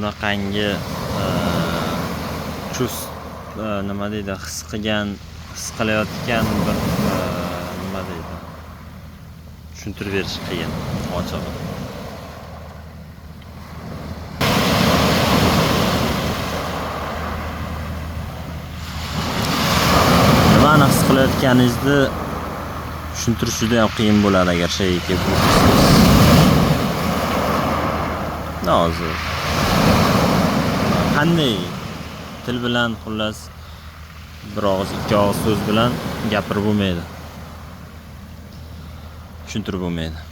shunaqangi nima deydi, his qilayotgan bir nima deydi, tushuntirib berish qiyin ochig'i. Nimani his qilayotganingizni tushuntirish juda ham qiyin bo'ladi agar shayga kelib o'tirsangiz. Hozir qanday til bilan, xullas bir og'iz, ikki og'iz so'z bilan gapirib bo'lmaydi. Tushuntirib bo'lmaydi.